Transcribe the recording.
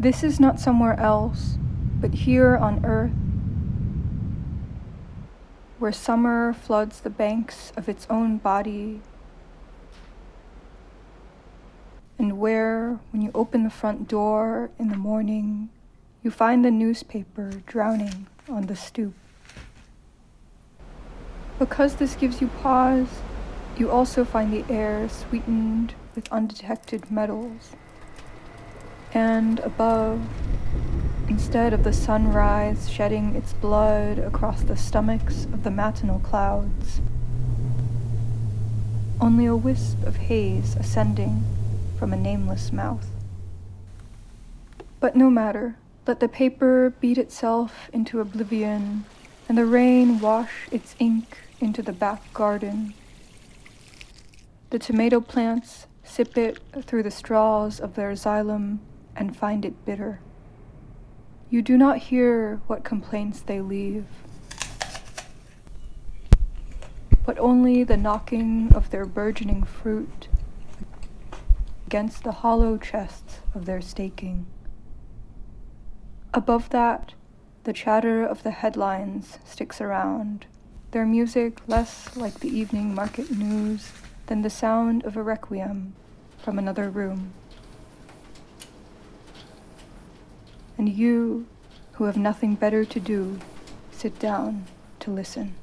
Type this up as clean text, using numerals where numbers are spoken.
This is not somewhere else, but here on Earth, where summer floods the banks of its own body, and where, when you open the front door in the morning, you find the newspaper drowning on the stoop. Because this gives you pause, you also find the air sweetened with undetected metals. And above, instead of the sunrise shedding its blood across the stomachs of the matinal clouds, only a wisp of haze ascending from a nameless mouth. But no matter, let the paper beat itself into oblivion, and the rain wash its ink into the back garden. The tomato plants sip it through the straws of their xylem and find it bitter. You do not hear what complaints they leave, but only the knocking of their burgeoning fruit against the hollow chests of their staking. Above that, the chatter of the headlines sticks around, their music less like the evening market news than the sound of a requiem from another room. And you, who have nothing better to do, sit down to listen.